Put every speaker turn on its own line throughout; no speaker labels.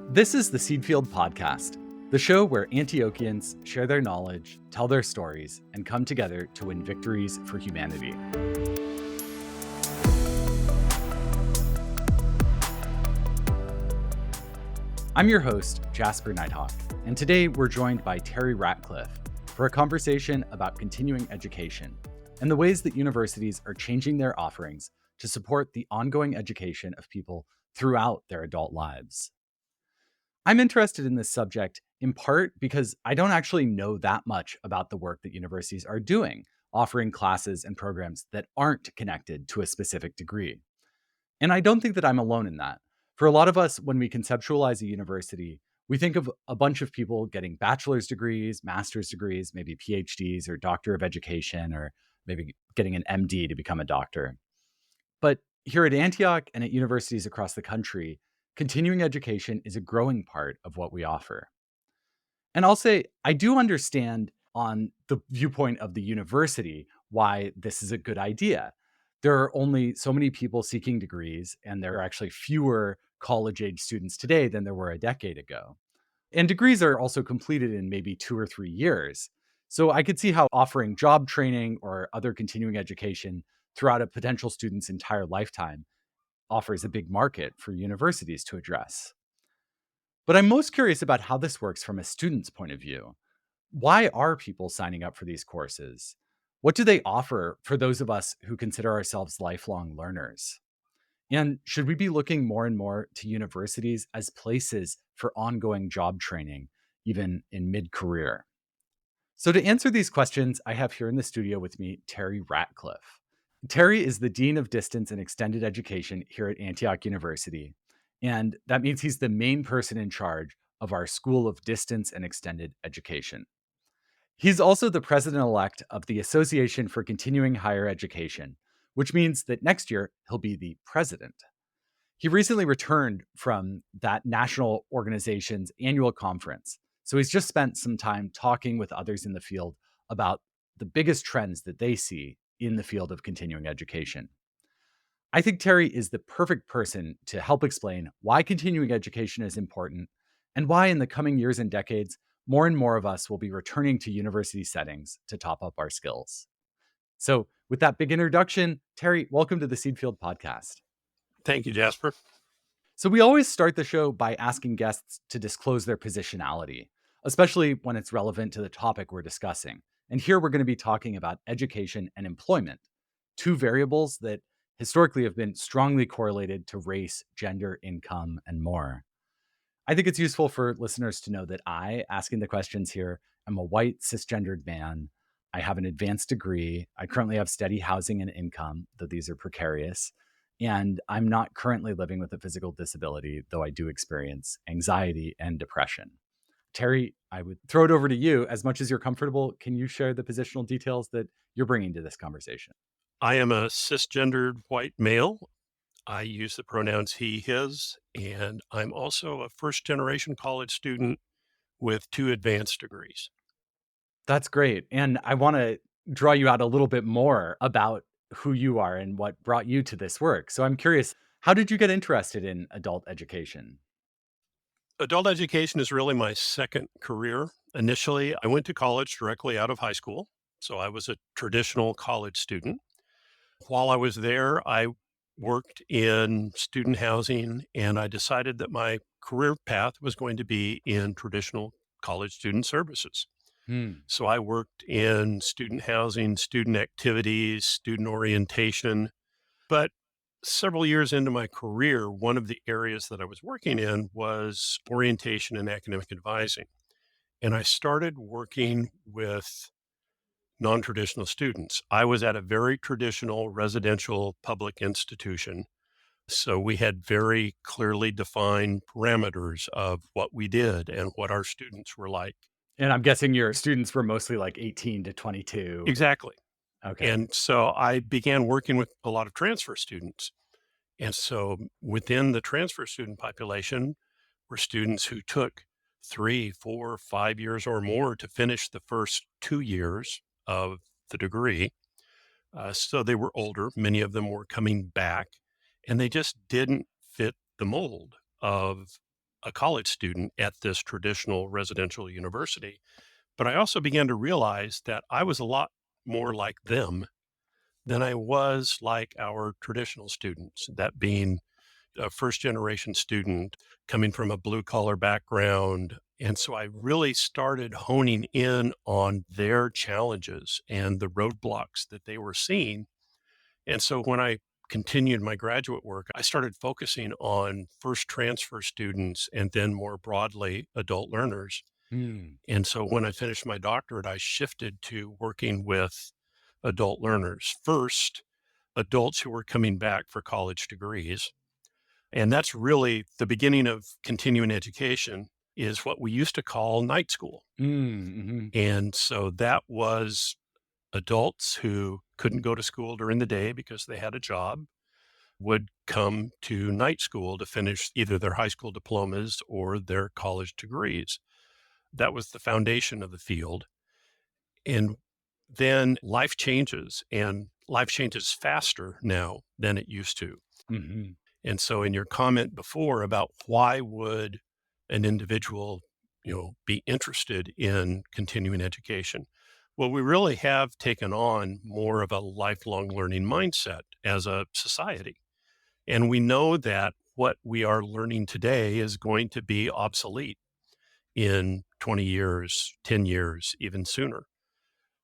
This is the Seedfield Podcast, the show where Antiochians share their knowledge, tell their stories, and come together to win victories for humanity. I'm your host, Jasper Nighthawk, and today we're joined by Terry Ratcliff for a conversation about continuing education and the ways that universities are changing their offerings to support the ongoing education of people throughout their adult lives. I'm interested in this subject in part because I don't actually know that much about the work that universities are doing, offering classes and programs that aren't connected to a specific degree. And I don't think that I'm alone in that. For a lot of us, when we conceptualize a university, we think of a bunch of people getting bachelor's degrees, master's degrees, maybe PhDs or doctor of education, or maybe getting an MD to become a doctor. But here at Antioch and at universities across the country, continuing education is a growing part of what we offer. And I'll say, I do understand on the viewpoint of the university why this is a good idea. There are only so many people seeking degrees, and there are actually fewer college-age students today than there were a decade ago. And degrees are also completed in maybe 2 or 3 years. So I could see how offering job training or other continuing education throughout a potential student's entire lifetime offers a big market for universities to address. But I'm most curious about how this works from a student's point of view. Why are people signing up for these courses? What do they offer for those of us who consider ourselves lifelong learners? And should we be looking more and more to universities as places for ongoing job training, even in mid-career? So to answer these questions, I have here in the studio with me Terry Ratcliff. Terry is the Dean of Distance and Extended Education here at Antioch University. And that means he's the main person in charge of our School of Distance and Extended Education. He's also the president-elect of the Association for Continuing Higher Education, which means that next year he'll be the president. He recently returned from that national organization's annual conference. So he's just spent some time talking with others in the field about the biggest trends that they see in the field of continuing education. I think Terry is the perfect person to help explain why continuing education is important and why in the coming years and decades, more and more of us will be returning to university settings to top up our skills. So with that big introduction, Terry, welcome to the Seedfield Podcast.
Thank you, Jasper.
So we always start the show by asking guests to disclose their positionality, especially when it's relevant to the topic we're discussing. And here we're going to be talking about education and employment, two variables that historically have been strongly correlated to race, gender, income, and more. I think it's useful for listeners to know that I, asking the questions here, am a white cisgendered man. I have an advanced degree. I currently have steady housing and income, though these are precarious. And I'm not currently living with a physical disability, though I do experience anxiety and depression. Terry, I would throw it over to you. As much as you're comfortable, can you share the positional details that you're bringing to this conversation?
I am a cisgendered white male. I use the pronouns he, his, and I'm also a first-generation college student with 2 advanced degrees.
That's great. And I want to draw you out a little bit more about who you are and what brought you to this work. So I'm curious, how did you get interested in adult education?
Adult education is really my second career. Initially, I went to college directly out of high school, so I was a traditional college student. While I was there, I worked in student housing, and I decided that my career path was going to be in traditional college student services. So I worked in student housing, student activities, student orientation. But several years into my career, one of the areas that I was working in was orientation and academic advising. And I started working with non-traditional students. I was at a very traditional residential public institution. So we had very clearly defined parameters of what we did and what our students were like.
And I'm guessing your students were mostly like 18 to 22.
Exactly.
Okay.
And so I began working with a lot of transfer students. And so within the transfer student population were students who took 3, 4, 5 years or more to finish the first 2 years of the degree. So they were older. Many of them were coming back. and they just didn't fit the mold of a college student at this traditional residential university. But I also began to realize that I was a lot more like them than I was like our traditional students, that being a first generation student coming from a blue collar background. And so I really started honing in on their challenges and the roadblocks that they were seeing. And so when I continued my graduate work, I started focusing on first transfer students and then more broadly adult learners.
Mm.
And so when I finished my doctorate, I shifted to working with adult learners. First, adults who were coming back for college degrees. And that's really the beginning of continuing education is what we used to call night school.
Mm-hmm.
And so that was adults who couldn't go to school during the day because they had a job would come to night school to finish either their high school diplomas or their college degrees. That was the foundation of the field. And then life changes, and life changes faster now than it used to.
Mm-hmm.
And so in your comment before about why would an individual, be interested in continuing education? Well, we really have taken on more of a lifelong learning mindset as a society. And we know that what we are learning today is going to be obsolete in 20 years, 10 years, even sooner.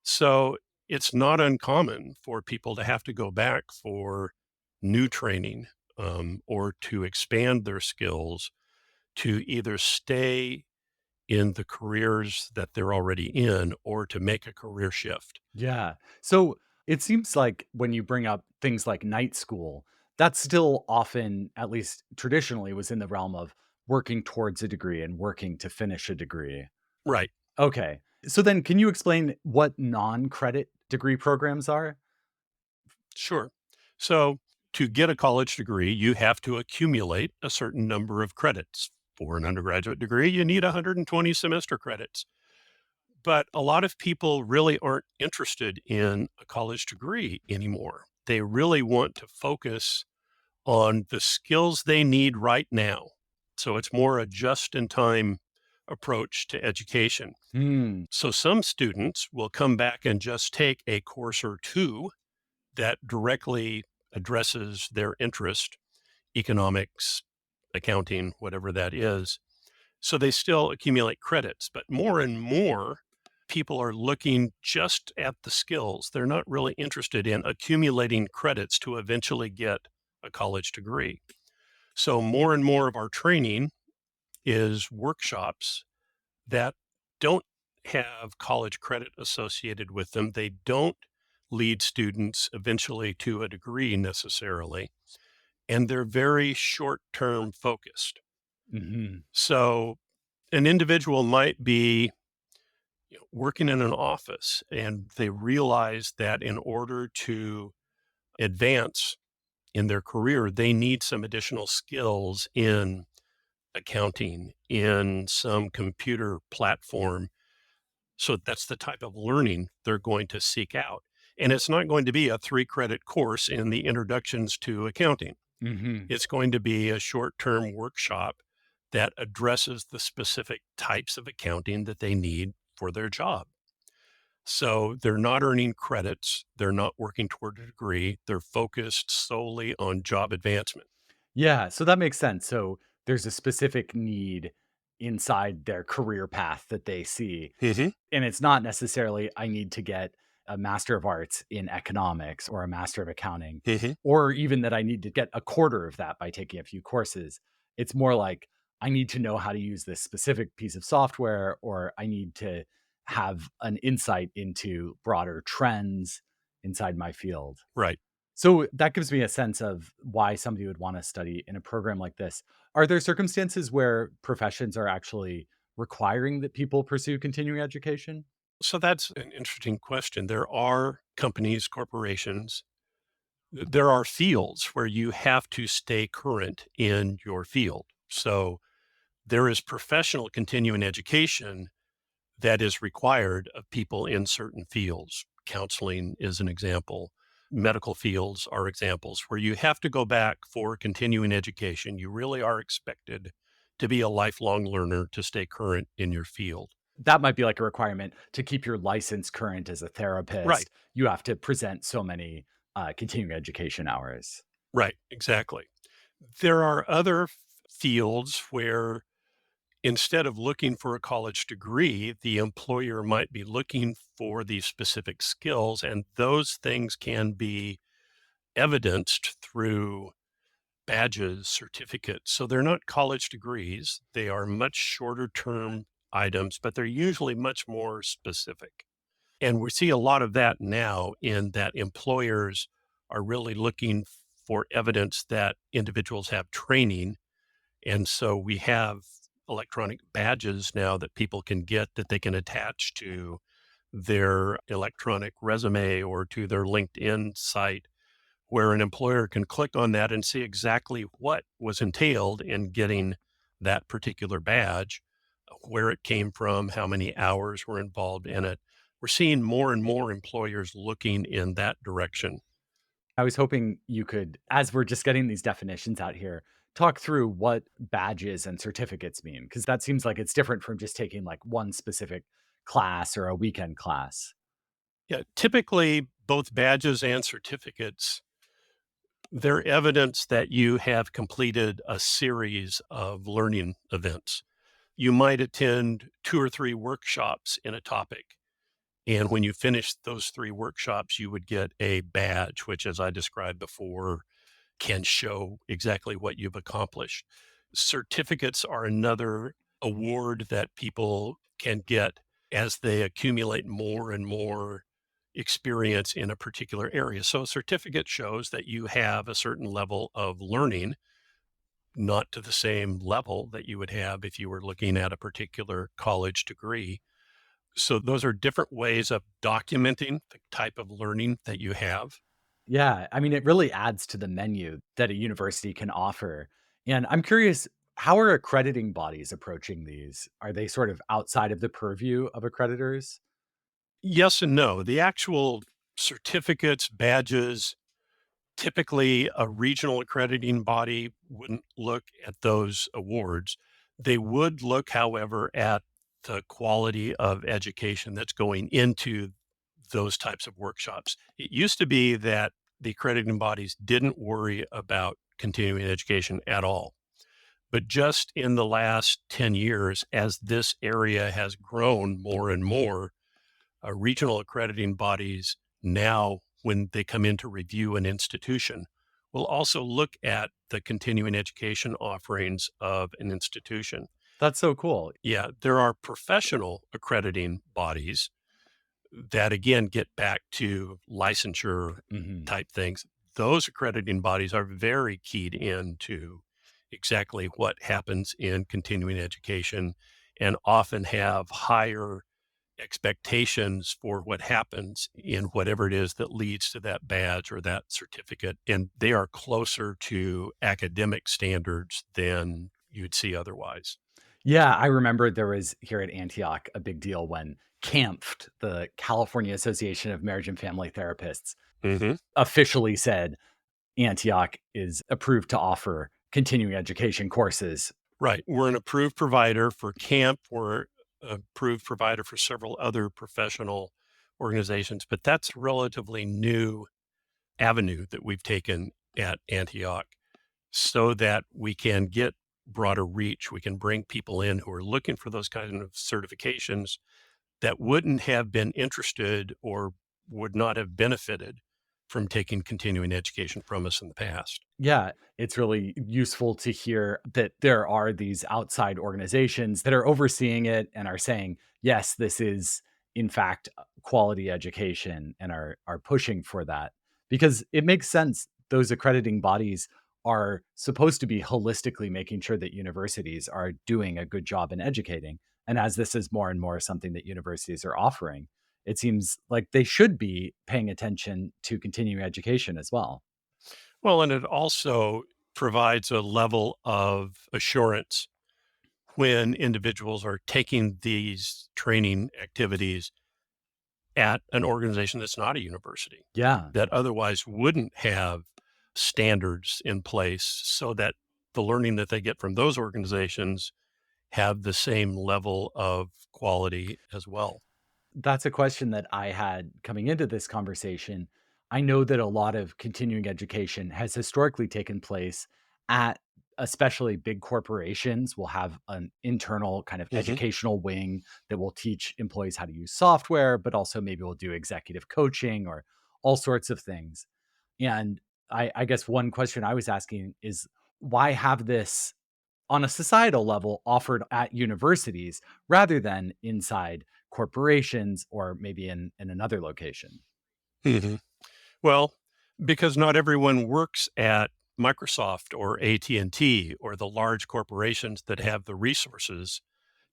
So it's not uncommon for people to have to go back for new training or to expand their skills to either stay in the careers that they're already in or to make a career shift.
Yeah. So it seems like when you bring up things like night school, that's still often, at least traditionally, was in the realm of working towards a degree and working to finish a degree.
Right.
Okay. So then can you explain what non-credit degree programs are?
Sure. So to get a college degree, you have to accumulate a certain number of credits. For an undergraduate degree, you need 120 semester credits. But a lot of people really aren't interested in a college degree anymore. They really want to focus on the skills they need right now. So it's more a just in time approach to education.
Hmm.
So some students will come back and just take a course or two that directly addresses their interest, economics, accounting, whatever that is. So they still accumulate credits, but more and more people are looking just at the skills. They're not really interested in accumulating credits to eventually get a college degree. So more and more of our training is workshops that don't have college credit associated with them. They don't lead students eventually to a degree necessarily, and they're very short term focused.
Mhm.
So an individual might be working in an office and they realize that in order to advance in their career, they need some additional skills in accounting, in some computer platform. So that's the type of learning they're going to seek out. And it's not going to be a 3 credit course in the introductions to accounting.
Mhm.
It's going to be a short term workshop that addresses the specific types of accounting that they need for their job. So they're not earning credits. They're not working toward a degree. They're focused solely on job advancement.
Yeah, so that makes sense. So there's a specific need inside their career path that they see.
Hmm.
And it's not necessarily, I need to get a Master of Arts in economics or a Master of Accounting,
Hmm.
or even that I need to get a quarter of that by taking a few courses. It's more like, I need to know how to use this specific piece of software, or I need to have an insight into broader trends inside my field.
Right.
So that gives me a sense of why somebody would want to study in a program like this. Are there circumstances where professions are actually requiring that people pursue continuing education?
So that's an interesting question. There are companies, corporations, there are fields where you have to stay current in your field. So there is professional continuing education that is required of people in certain fields. Counseling is an example. medical fields are examples where you have to go back for continuing education. You really are expected to be a lifelong learner to stay current in your field.
That might be like a requirement to keep your license current as a
Right,
therapist. You have to present so many continuing education hours.
right, exactly. There are other fields where instead of looking for a college degree, the employer might be looking for these specific skills, and those things can be evidenced through badges, certificates. So they're not college degrees. They are much shorter term items, but they're usually much more specific. And we see a lot of that now in that employers are really looking for evidence that individuals have training. And so we have electronic badges now that people can get that they can attach to their electronic resume or to their LinkedIn site, where an employer can click on that and see exactly what was entailed in getting that particular badge, where it came from, how many hours were involved in it. We're seeing more and more employers looking in that direction.
I was hoping you could, as we're just getting these definitions out here, talk through what badges and certificates mean, because that seems like it's different from just taking like one specific class or a weekend class.
Yeah, typically both badges and certificates, they're evidence that you have completed a series of learning events. You might attend 2 or 3 workshops in a topic. And when you finish those 3 workshops, you would get a badge, which, as I described before, can show exactly what you've accomplished. Certificates are another award that people can get as they accumulate more and more experience in a particular area. So a certificate shows that you have a certain level of learning, not to the same level that you would have if you were looking at a particular college degree. So those are different ways of documenting the type of learning that you have.
Yeah, I mean, it really adds to the menu that a university can offer. And I'm curious, how are accrediting bodies approaching these? Are they sort of outside of the purview of accreditors?
Yes and no. The actual certificates, badges, typically a regional accrediting body wouldn't look at those awards. They would look, however, at the quality of education that's going into those types of workshops. It used to be that the accrediting bodies didn't worry about continuing education at all. But just in the last 10 years, as this area has grown more and more, regional accrediting bodies now, when they come in to review an institution, will also look at the continuing education offerings of an institution.
That's so cool.
Yeah, there are professional accrediting bodies that again get back to licensure
Mhm.
type things. Those accrediting bodies are very keyed into exactly what happens in continuing education and often have higher expectations for what happens in whatever it is that leads to that badge or that certificate. And they are closer to academic standards than you'd see otherwise.
Yeah, I remember there was here at Antioch a big deal when CAMFT, the California Association of Marriage and Family Therapists,
Hmm.
officially said Antioch is approved to offer continuing education courses.
Right. We're an approved provider for CAMP. We're approved provider for several other professional organizations, but that's a relatively new avenue that we've taken at Antioch so that we can get broader reach. We can bring people in who are looking for those kind of certifications that wouldn't have been interested or would not have benefited from taking continuing education from us in the past.
Yeah, it's really useful to hear that there are these outside organizations that are overseeing it and are saying, yes, this is in fact quality education and are pushing for that because it makes sense. Those accrediting bodies are supposed to be holistically making sure that universities are doing a good job in educating. And as this is more and more something that universities are offering, it seems like they should be paying attention to continuing education as well.
Well, and it also provides a level of assurance when individuals are taking these training activities at an organization that's not a university,
Yeah.
that otherwise wouldn't have standards in place so that the learning that they get from those organizations have the same level of quality as well.
That's a question that I had coming into this conversation. I know that a lot of continuing education has historically taken place at especially big corporations will have an internal kind of
Mhm.
educational wing that will teach employees how to use software, but also maybe will do executive coaching or all sorts of things. And I guess one question I was asking is why have this on a societal level offered at universities rather than inside corporations or maybe in another location?
Mhm. Well, because not everyone works at Microsoft or AT&T or the large corporations that have the resources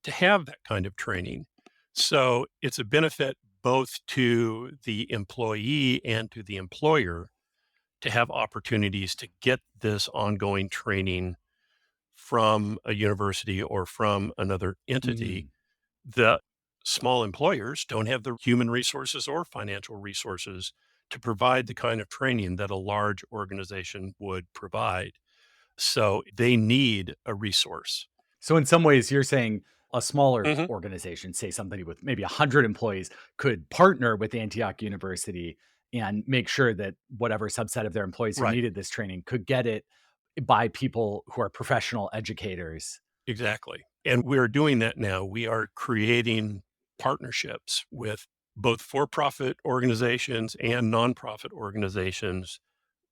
to have that kind of training. So it's a benefit both to the employee and to the employer to have opportunities to get this ongoing training from a university or from another entity.
Mm.
The small employers don't have the human resources or financial resources to provide the kind of training that a large organization would provide. So they need a resource.
So in some ways, you're saying a smaller
Mhm.
organization, say somebody with maybe 100 employees, could partner with Antioch University and make sure that whatever subset of their employees who
Right.
needed this training could get it by people who are professional educators.
Exactly. And we're doing that now. We are creating partnerships with both for profit organizations and nonprofit organizations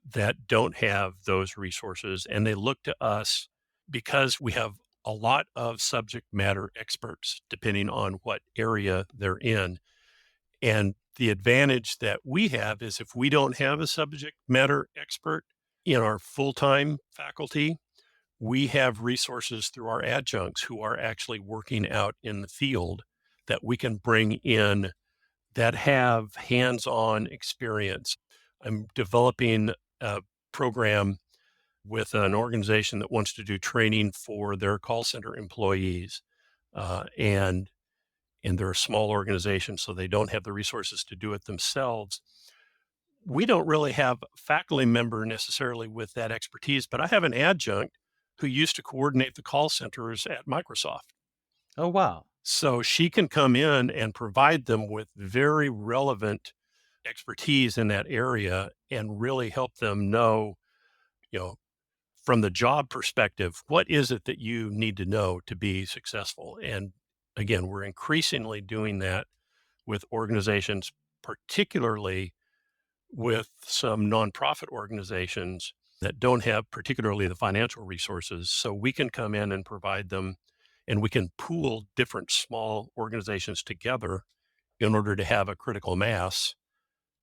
that don't have those resources. And they look to us because we have a lot of subject matter experts, depending on what area they're in. And the advantage that we have is if we don't have a subject matter expert in our full time faculty, we have resources through our adjuncts who are actually working out in the field that we can bring in that have hands-on experience. I'm developing a program with an organization that wants to do training for their call center employees, and they're a small organization, so they don't have the resources to do it themselves. We don't really have a faculty member necessarily with that expertise, but I have an adjunct who used to coordinate the call centers at Microsoft.
Oh, wow.
So she can come in and provide them with very relevant expertise in that area and really help them know, you know, from the job perspective, what is it that you need to know to be successful? And again, we're increasingly doing that with organizations, particularly with some nonprofit organizations that don't have particularly the financial resources. So we can come in and provide them, and we can pool different small organizations together in order to have a critical mass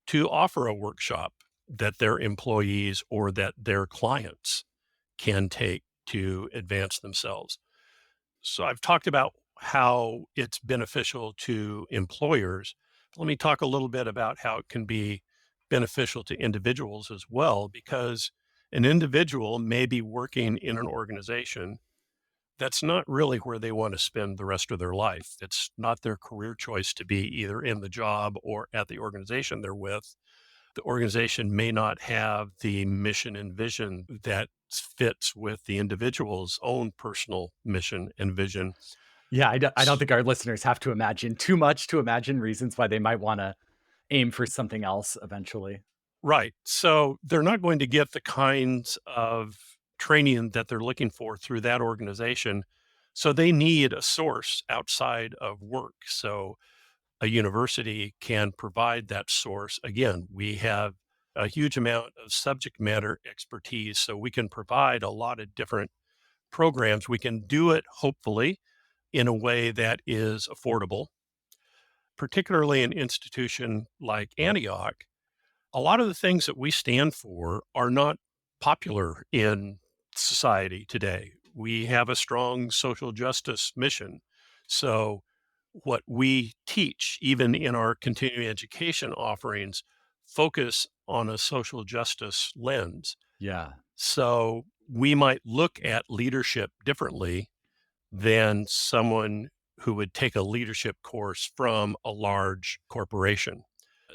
to offer a workshop that their employees or that their clients can take to advance themselves. So I've talked about how it's beneficial to employers. Let me talk a little bit about how it can be beneficial to individuals as well, because an individual may be working in an organization that's not really where they want to spend the rest of their life. It's not their career choice to be either in the job or at the organization they're with. The organization may not have the mission and vision that fits with the individual's own personal mission and vision.
Yeah, I don't
S-
think our listeners have to imagine too much to imagine reasons why they might wanna aim for something else eventually.
Right. So they're not going to get the kinds of training that they're looking for through that organization. So they need a source outside of work. So a university can provide that source. Again, we have a huge amount of subject matter expertise, so we can provide a lot of different programs. We can do it, hopefully, in a way that is affordable, particularly an institution like Antioch. A lot of the things that we stand for are not popular in society today. We have a strong social justice mission. So, what we teach, even in our continuing education offerings, focus on a social justice lens.
Yeah.
So, we might look at leadership differently than someone who would take a leadership course from a large corporation.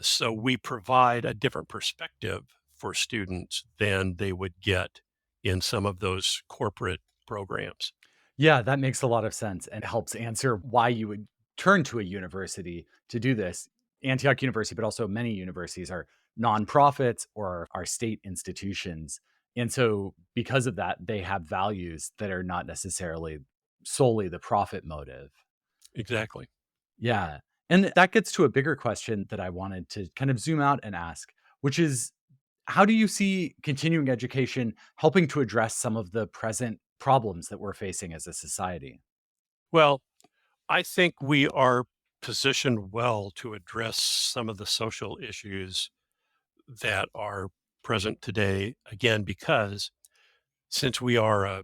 So we provide a different perspective for students than they would get in some of those corporate programs.
Yeah, that makes a lot of sense and helps answer why you would turn to a university to do this. Antioch University, but also many universities are nonprofits or are state institutions. And so, because of that, they have values that are not necessarily solely the profit motive.
Exactly.
Yeah. And that gets to a bigger question that I wanted to kind of zoom out and ask, which is how do you see continuing education helping to address some of the present problems that we're facing as a society?
Well, I think we are positioned well to address some of the social issues that are present today, again, because since we are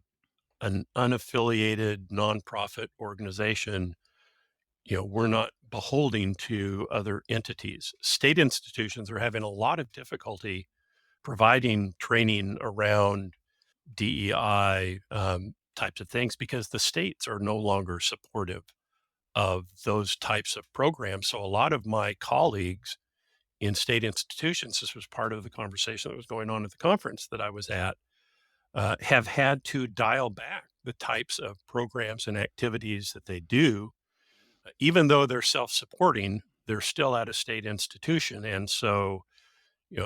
an unaffiliated nonprofit organization, we're not beholden to other entities. State institutions are having a lot of difficulty providing training around DEI types of things because the states are no longer supportive of those types of programs. So a lot of my colleagues in state institutions, this was part of the conversation that was going on at the conference that I was at, have had to dial back the types of programs and activities that they do. Even though they're self-supporting, they're still at a state institution. And so,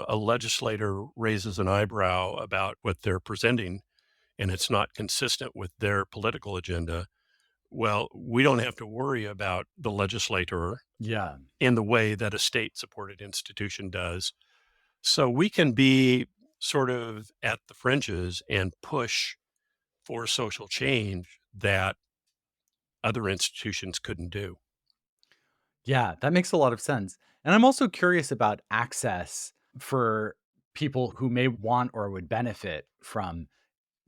a legislator raises an eyebrow about what they're presenting and it's not consistent with their political agenda. Well, we don't have to worry about the legislator
Yeah.
in the way that a state supported institution does. So we can be sort of at the fringes and push for social change that other institutions couldn't do.
Yeah, that makes a lot of sense. And I'm also curious about access for people who may want or would benefit from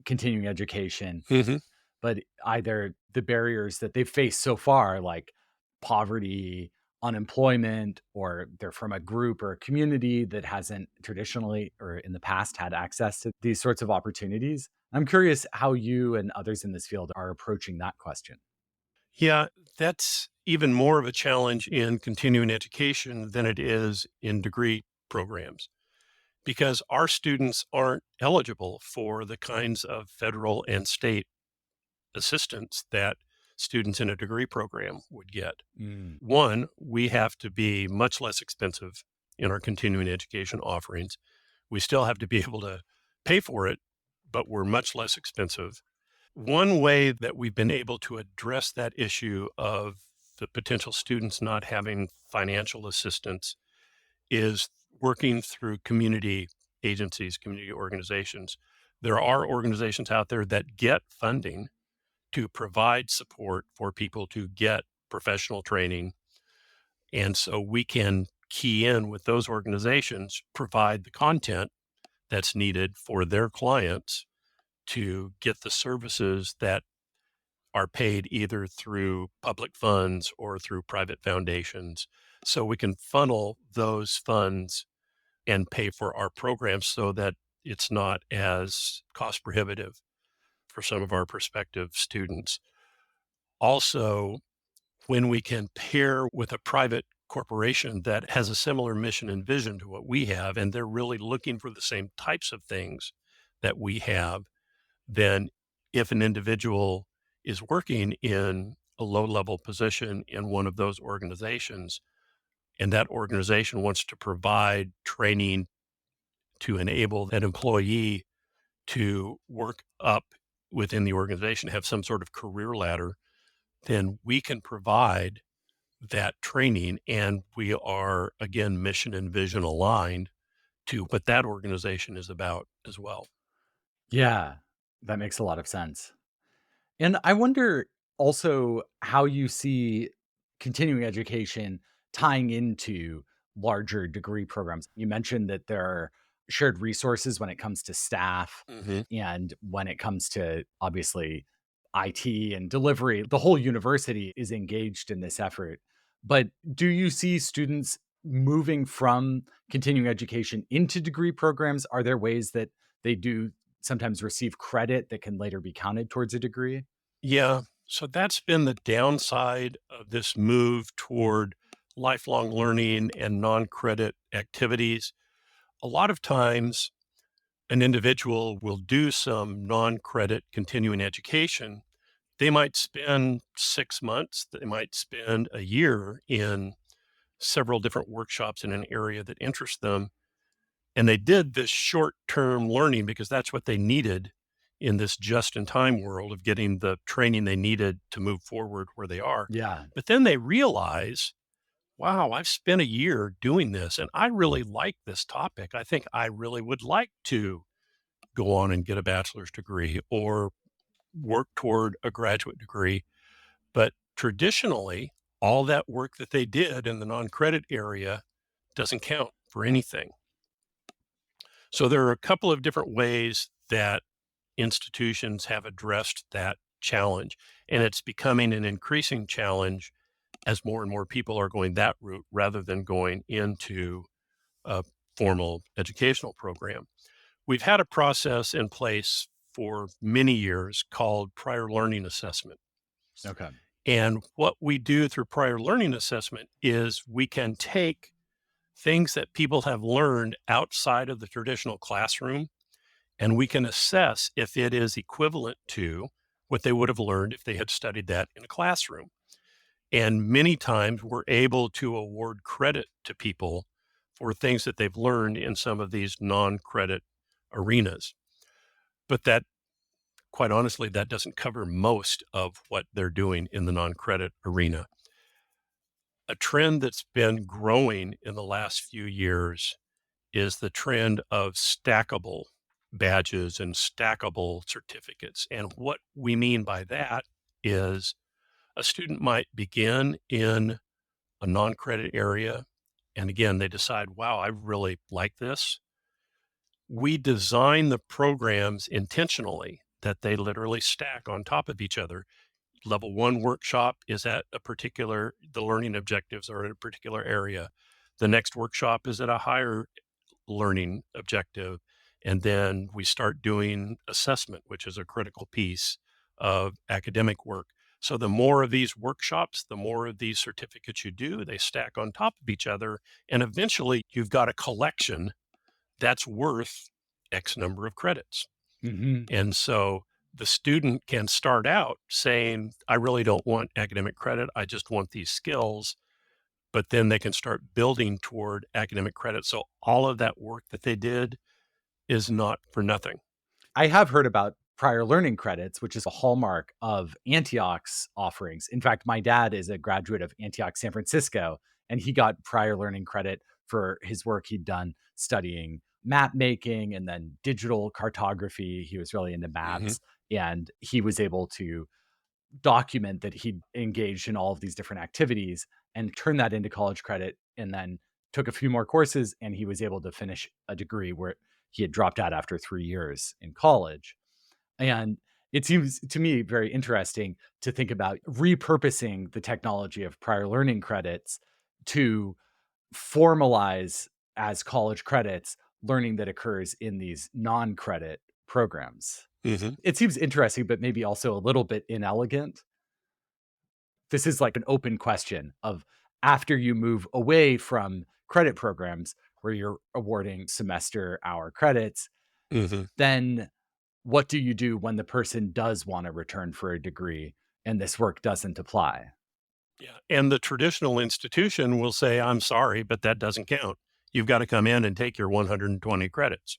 continuing education,
Hmm.
but either the barriers that they've faced so far, like poverty, unemployment, or they're from a group or a community that hasn't traditionally or in the past had access to these sorts of opportunities. I'm curious how you and others in this field are approaching that question.
Yeah, that's even more of a challenge in continuing education than it is in degree programs because our students aren't eligible for the kinds of federal and state assistance that students in a degree program would get.
Mm.
One, we have to be much less expensive in our continuing education offerings. We still have to be able to pay for it, but we're much less expensive. One way that we've been able to address that issue of the potential students not having financial assistance is working through community agencies, community organizations. There are organizations out there that get funding to provide support for people to get professional training. And so we can key in with those organizations, provide the content that's needed for their clients to get the services that are paid either through public funds or through private foundations. So we can funnel those funds and pay for our programs so that it's not as cost prohibitive for some of our prospective students. Also, when we can pair with a private corporation that has a similar mission and vision to what we have, and they're really looking for the same types of things that we have, then if an individual is working in a low level position in one of those organizations, and that organization wants to provide training to enable that employee to work up within the organization, have some sort of career ladder, then we can provide that training. And we are, again, mission and vision aligned to what that organization is about as well.
Yeah, that makes a lot of sense. And I wonder also how you see continuing education tying into larger degree programs. You mentioned that there are shared resources when it comes to staff
Hmm.
and when it comes to obviously IT and delivery. The whole university is engaged in this effort. But do you see students moving from continuing education into degree programs? Are there ways that they do sometimes receive credit that can later be counted towards a degree?
Yeah. So that's been the downside of this move toward lifelong learning and non-credit activities. A lot of times, an individual will do some non-credit continuing education. They might spend 6 months, they might spend a year in several different workshops in an area that interests them, and they did this short-term learning because that's what they needed in this just-in-time world of getting the training they needed to move forward where they are.
Yeah.
But then they realize, "Wow, I've spent a year doing this, and I really like this topic. I think I really would like to go on and get a bachelor's degree or work toward a graduate degree." But traditionally, all that work that they did in the non-credit area doesn't count for anything. So there are a couple of different ways that institutions have addressed that challenge, and it's becoming an increasing challenge as more and more people are going that route rather than going into a formal educational program. We've had a process in place for many years called prior learning assessment.
Okay.
And what we do through prior learning assessment is we can take things that people have learned outside of the traditional classroom, and we can assess if it is equivalent to what they would have learned if they had studied that in a classroom. And many times we're able to award credit to people for things that they've learned in some of these non-credit arenas. But that, quite honestly, that doesn't cover most of what they're doing in the non-credit arena. A trend that's been growing in the last few years is the trend of stackable badges and stackable certificates. And what we mean by that is a student might begin in a non-credit area, and again, they decide, wow, I really like this. We design the programs intentionally that they literally stack on top of each other. Level one workshop is at a particular, the learning objectives are in a particular area. The next workshop is at a higher learning objective. And then we start doing assessment, which is a critical piece of academic work. So the more of these workshops, the more of these certificates you do, they stack on top of each other. And eventually you've got a collection that's worth X number of credits.
Hmm.
And so the student can start out saying, I really don't want academic credit. I just want these skills. But then they can start building toward academic credit. So all of that work that they did is not for nothing.
I have heard about prior learning credits, which is a hallmark of Antioch's offerings. In fact, my dad is a graduate of Antioch, San Francisco, and he got prior learning credit for his work he'd done studying map making and then digital cartography. He was really into
Mhm.
maps, and he was able to document that he'd engaged in all of these different activities and turn that into college credit, and then took a few more courses, and he was able to finish a degree where he had dropped out after 3 years in college. And it seems to me very interesting to think about repurposing the technology of prior learning credits to formalize as college credits learning that occurs in these non-credit programs.
Mhm.
It seems interesting, but maybe also a little bit inelegant. This is like an open question of, after you move away from credit programs where you're awarding semester hour credits,
Mhm.
then what do you do when the person does want to return for a degree and this work doesn't apply?
Yeah. And the traditional institution will say, I'm sorry, but that doesn't count. You've got to come in and take your 120 credits.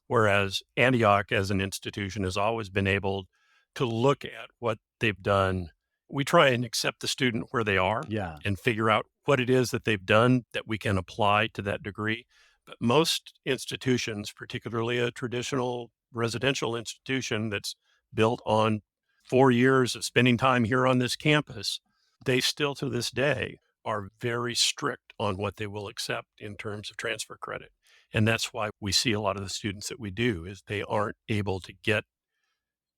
Whereas Antioch as an institution has always been able to look at what they've done. We try and accept the student where they are
Yeah.
and figure out what it is that they've done that we can apply to that degree. But most institutions, particularly a traditional residential institution that's built on 4 years of spending time here on this campus, they still to this day are very strict on what they will accept in terms of transfer credit. And that's why we see a lot of the students that we do is they aren't able to get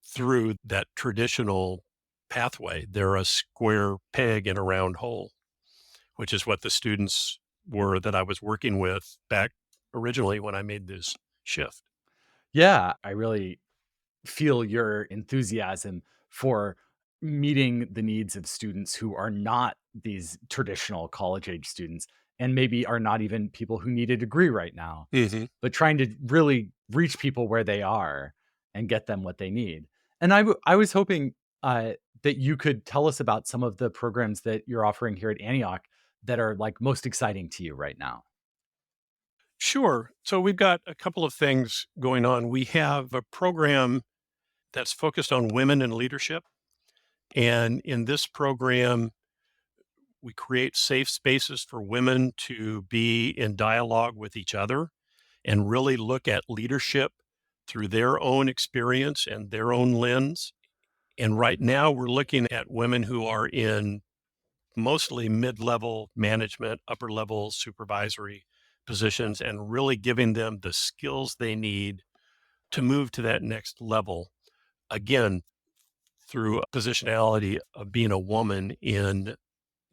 through that traditional pathway. They're a square peg in a round hole, which is what the students were that I was working with back originally when I made this shift.
Yeah. I really feel your enthusiasm for meeting the needs of students who are not these traditional college age students and maybe are not even people who need a degree right now,
Hmm.
but trying to really reach people where they are and get them what they need. And I was hoping that you could tell us about some of the programs that you're offering here at Antioch that are like most exciting to you right now.
Sure. So we've got a couple of things going on. We have a program that's focused on women in leadership. And in this program, we create safe spaces for women to be in dialogue with each other and really look at leadership through their own experience and their own lens. And right now, we're looking at women who are in mostly mid level management, upper level supervisory positions, and really giving them the skills they need to move to that next level. Again, through a positionality of being a woman in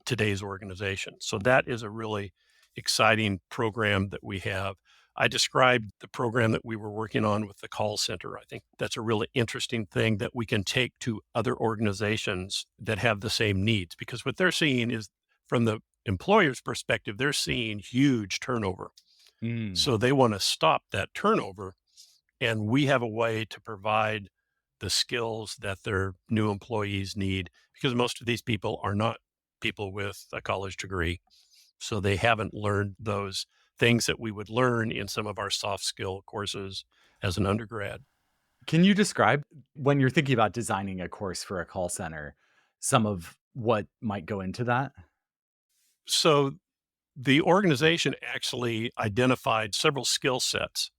today's organization. So that is a really exciting program that we have. I described the program that we were working on with the call center. I think that's a really interesting thing that we can take to other organizations that have the same needs, because what they're seeing is, from the employer's perspective, they're seeing huge turnover.
Mm.
So they want to stop that turnover. And we have a way to provide the skills that their new employees need, because most of these people are not people with a college degree. So they haven't learned those things that we would learn in some of our soft skill courses as an undergrad.
Can you describe when you're thinking about designing a course for a call center, some of what might go into that?
So the organization actually identified several skill sets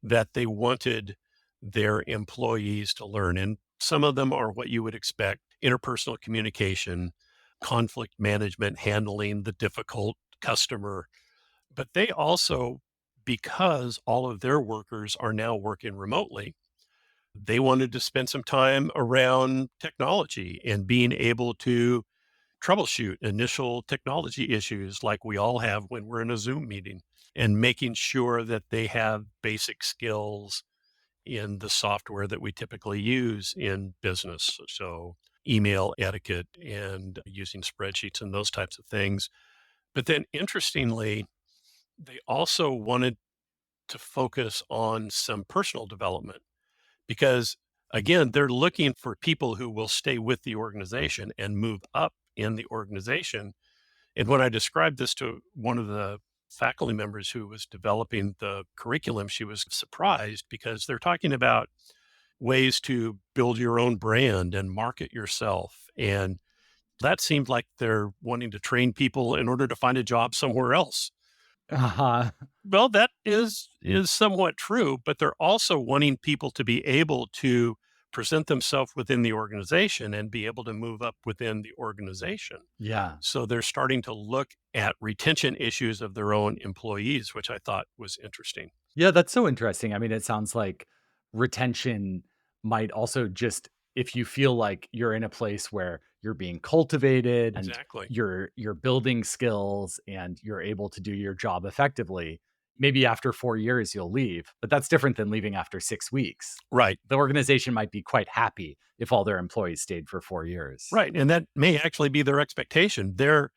that they wanted their employees to learn. And some of them are what you would expect: interpersonal communication, conflict management, handling the difficult customer. But they also, because all of their workers are now working remotely, they wanted to spend some time around technology and being able to troubleshoot initial technology issues like we all have when we're in a Zoom meeting, and making sure that they have basic skills in the software that we typically use in business. So, email etiquette and using spreadsheets and those types of things. But then, interestingly, they also wanted to focus on some personal development, because, again, they're looking for people who will stay with the organization and move up in the organization. And when I described this to one of the faculty members who was developing the curriculum, she was surprised, because they're talking about ways to build your own brand and market yourself. And that seemed like they're wanting to train people in order to find a job somewhere else.
Uh-huh.
Well, that is somewhat true, but they're also wanting people to be able to present themselves within the organization and be able to move up within the organization.
Yeah.
So they're starting to look at retention issues of their own employees, which I thought was interesting.
Yeah, that's so interesting. I mean, it sounds like retention might also just if you feel like you're in a place where you're being cultivated and
Exactly.
you're building skills and you're able to do your job effectively, maybe after 4 years you'll leave, but that's different than leaving after 6 weeks.
Right.
The organization might be quite happy if all their employees stayed for 4 years.
Right. And that may actually be their expectation. Their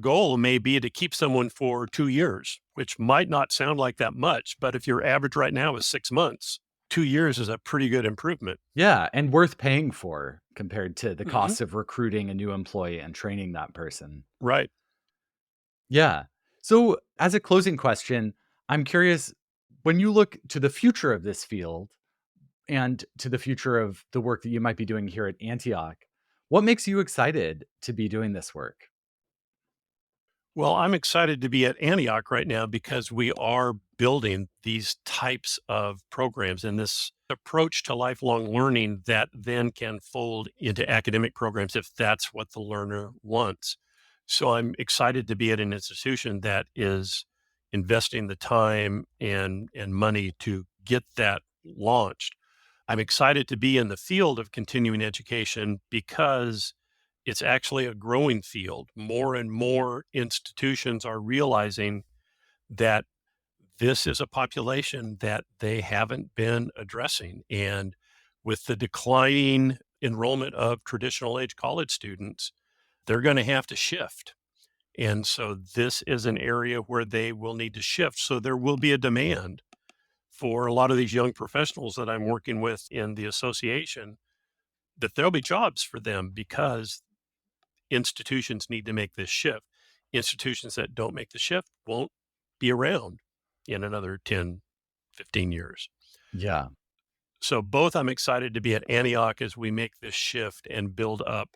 goal may be to keep someone for 2 years, which might not sound like that much, but if your average right now is 6 months, 2 years is a pretty good improvement.
Yeah, and worth paying for compared to the
Hmm.
cost of recruiting a new employee and training that person.
Right.
Yeah. So, as a closing question, I'm curious when you look to the future of this field and to the future of the work that you might be doing here at Antioch, what makes you excited to be doing this work?
Well, I'm excited to be at Antioch right now because we are building these types of programs and this approach to lifelong learning that then can fold into academic programs if that's what the learner wants. So I'm excited to be at an institution that is investing the time and money to get that launched. I'm excited to be in the field of continuing education because it's actually a growing field. More and more institutions are realizing that this is a population that they haven't been addressing. And with the declining enrollment of traditional age college students, they're going to have to shift. And so this is an area where they will need to shift. So there will be a demand for a lot of these young professionals that I'm working with in the association, that there'll be jobs for them because institutions need to make this shift. Institutions that don't make the shift won't be around in another 10, 15 years.
Yeah.
So both I'm excited to be at Antioch as we make this shift and build up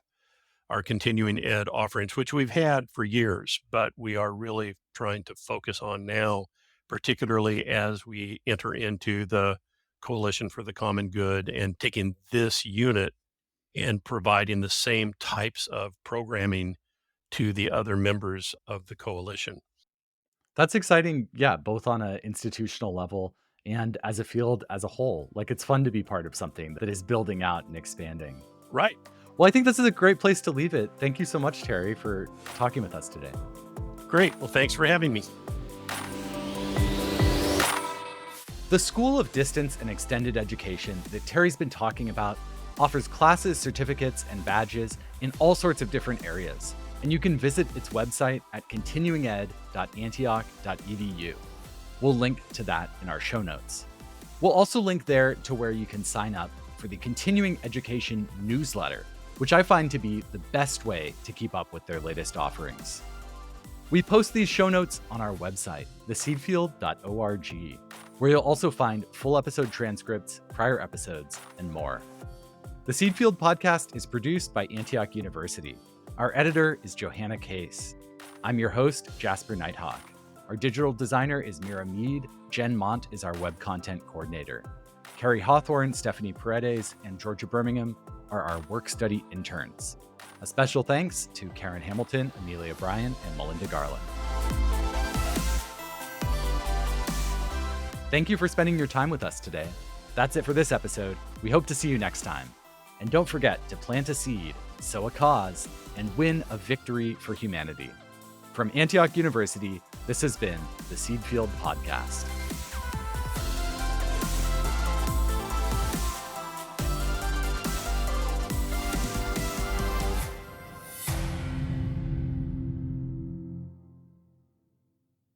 our continuing ed offerings, which we've had for years, but we are really trying to focus on now, particularly as we enter into the Coalition for the Common Good and taking this unit and providing the same types of programming to the other members of the coalition.
That's exciting. Yeah, both on an institutional level and as a field as a whole. Like it's fun to be part of something that is building out and expanding.
Right.
Well, I think this is a great place to leave it. Thank you so much, Terry, for talking with us today.
Great. Well, thanks for having me.
The School of Distance and Extended Education that Terry's been talking about offers classes, certificates, and badges in all sorts of different areas. And you can visit its website at continuinged.antioch.edu. We'll link to that in our show notes. We'll also link there to where you can sign up for the Continuing Education newsletter, which I find to be the best way to keep up with their latest offerings. We post these show notes on our website, theseedfield.org, where you'll also find full episode transcripts, prior episodes, and more. The Seedfield podcast is produced by Antioch University. Our editor is Johanna Case. I'm your host, Jasper Nighthawk. Our digital designer is Mira Mead. Jen Mont is our web content coordinator. Carrie Hawthorne, Stephanie Paredes, and Georgia Birmingham are our work study interns. A special thanks to Karen Hamilton, Amelia Bryan, and Melinda Garland. Thank you for spending your time with us today. That's it for this episode. We hope to see you next time. And don't forget to plant a seed, sow a cause, and win a victory for humanity. From Antioch University, this has been the Seedfield Podcast.